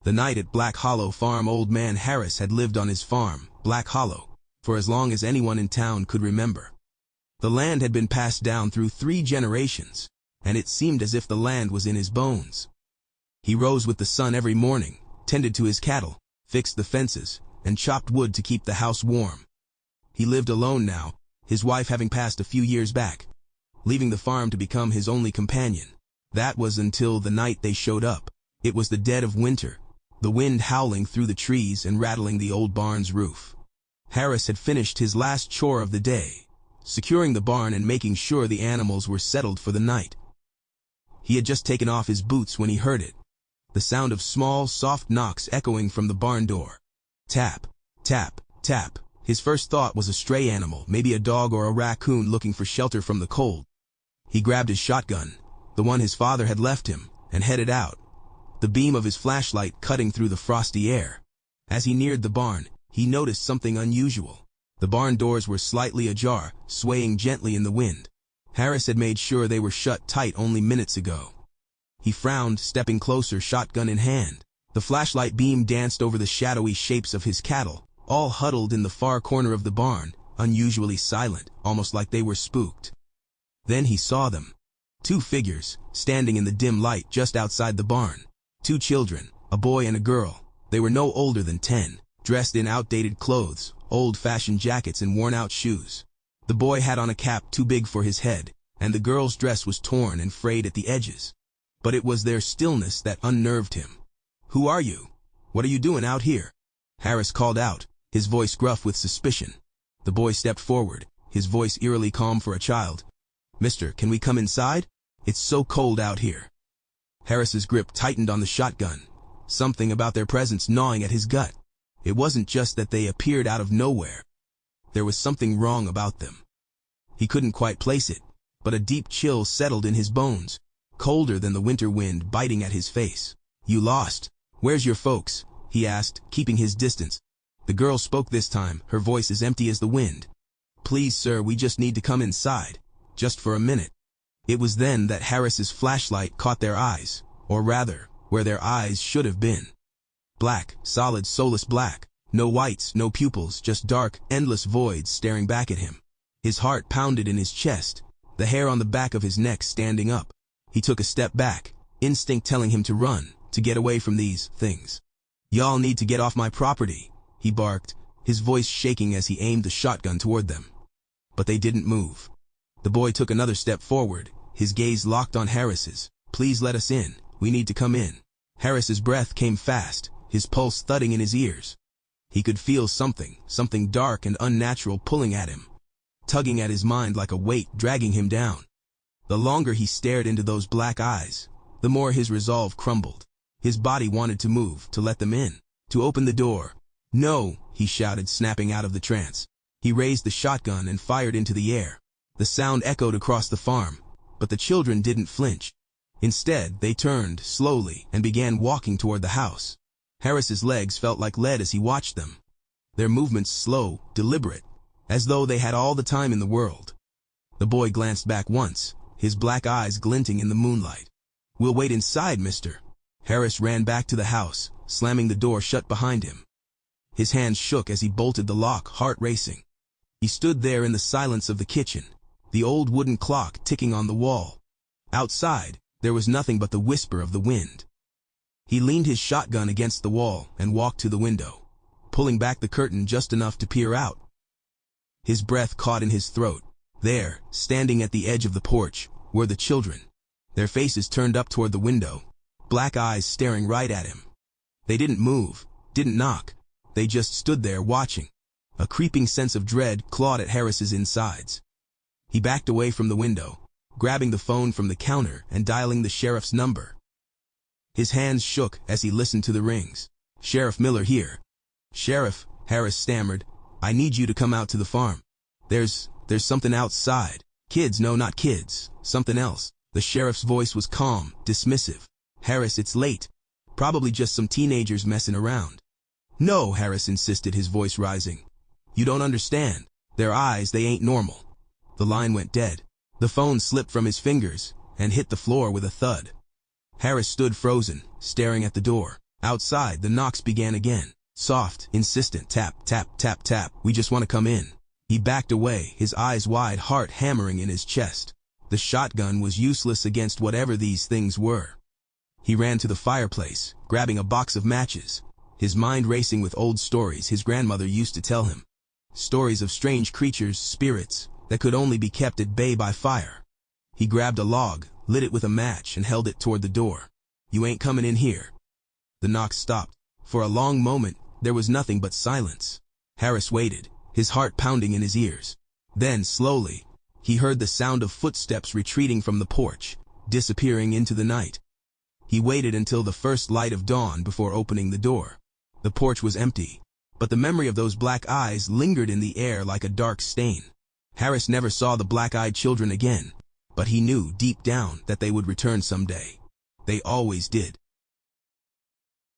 The night at Black Hollow Farm. Old Man Harris had lived on his farm, Black Hollow, for as long as anyone in town could remember. The land had been passed down through 3 generations, and it seemed as if the land was in his bones. He rose with the sun every morning, tended to his cattle, fixed the fences, and chopped wood to keep the house warm. He lived alone now, his wife having passed a few years back, leaving the farm to become his only companion. That was until the night they showed up. It was the dead of winter, the wind howling through the trees and rattling the old barn's roof. Harris had finished his last chore of the day, securing the barn and making sure the animals were settled for the night. He had just taken off his boots when he heard it, the sound of small, soft knocks echoing from the barn door. Tap, tap, tap. His first thought was a stray animal, maybe a dog or a raccoon looking for shelter from the cold. He grabbed his shotgun, the one his father had left him, and headed out, the beam of his flashlight cutting through the frosty air. As he neared the barn, he noticed something unusual. The barn doors were slightly ajar, swaying gently in the wind. Harris had made sure they were shut tight only minutes ago. He frowned, stepping closer, shotgun in hand. The flashlight beam danced over the shadowy shapes of his cattle, all huddled in the far corner of the barn, unusually silent, almost like they were spooked. Then he saw them. 2 figures, standing in the dim light just outside the barn. 2 children, a boy and a girl. They were no older than 10, dressed in outdated clothes, old-fashioned jackets and worn-out shoes. The boy had on a cap too big for his head, and the girl's dress was torn and frayed at the edges. But it was their stillness that unnerved him. "Who are you? What are you doing out here?" Harris called out, his voice gruff with suspicion. The boy stepped forward, his voice eerily calm for a child. "Mister, can we come inside? It's so cold out here." Harris's grip tightened on the shotgun, something about their presence gnawing at his gut. It wasn't just that they appeared out of nowhere. There was something wrong about them. He couldn't quite place it, but a deep chill settled in his bones, colder than the winter wind biting at his face. "You lost. Where's your folks?" he asked, keeping his distance. The girl spoke this time, her voice as empty as the wind. "Please, sir, we just need to come inside, just for a minute." It was then that Harris's flashlight caught their eyes, or rather, where their eyes should have been. Black, solid, soulless black. No whites, no pupils, just dark, endless voids staring back at him. His heart pounded in his chest, the hair on the back of his neck standing up. He took a step back, instinct telling him to run, to get away from these things. "Y'all need to get off my property," he barked, his voice shaking as he aimed the shotgun toward them. But they didn't move. The boy took another step forward, his gaze locked on Harris's. "Please let us in. We need to come in." Harris's breath came fast, his pulse thudding in his ears. He could feel something dark and unnatural pulling at him, tugging at his mind like a weight dragging him down. The longer he stared into those black eyes, the more his resolve crumbled. His body wanted to move, to let them in, to open the door. "No," he shouted, snapping out of the trance. He raised the shotgun and fired into the air. The sound echoed across the farm, but the children didn't flinch. Instead, they turned slowly and began walking toward the house. Harris's legs felt like lead as he watched them, their movements slow, deliberate, as though they had all the time in the world. The boy glanced back once, his black eyes glinting in the moonlight. "We'll wait inside, mister." Harris ran back to the house, slamming the door shut behind him. His hands shook as he bolted the lock, heart racing. He stood there in the silence of the kitchen, the old wooden clock ticking on the wall. Outside, there was nothing but the whisper of the wind. He leaned his shotgun against the wall and walked to the window, pulling back the curtain just enough to peer out. His breath caught in his throat. There, standing at the edge of the porch, were the children, their faces turned up toward the window, black eyes staring right at him. They didn't move, didn't knock. They just stood there watching. A creeping sense of dread clawed at Harris's insides. He backed away from the window, grabbing the phone from the counter and dialing the sheriff's number. His hands shook as he listened to the rings. "Sheriff Miller here." "Sheriff," Harris stammered, "I need you to come out to the farm. There's something outside. Kids, no, not kids, something else." The sheriff's voice was calm, dismissive. "Harris, it's late. Probably just some teenagers messing around." "No," Harris insisted, his voice rising. "You don't understand. Their eyes, they ain't normal." The line went dead. The phone slipped from his fingers and hit the floor with a thud. Harris stood frozen, staring at the door. Outside, the knocks began again. Soft, insistent, tap, tap, tap, tap. "We just want to come in." He backed away, his eyes wide, heart hammering in his chest. The shotgun was useless against whatever these things were. He ran to the fireplace, grabbing a box of matches, his mind racing with old stories his grandmother used to tell him. Stories of strange creatures, spirits, that could only be kept at bay by fire. He grabbed a log, lit it with a match, and held it toward the door. "You ain't coming in here." The knocks stopped. For a long moment, there was nothing but silence. Harris waited, his heart pounding in his ears. Then, slowly, he heard the sound of footsteps retreating from the porch, disappearing into the night. He waited until the first light of dawn before opening the door. The porch was empty, but the memory of those black eyes lingered in the air like a dark stain. Harris never saw the black-eyed children again, but he knew deep down that they would return someday. They always did.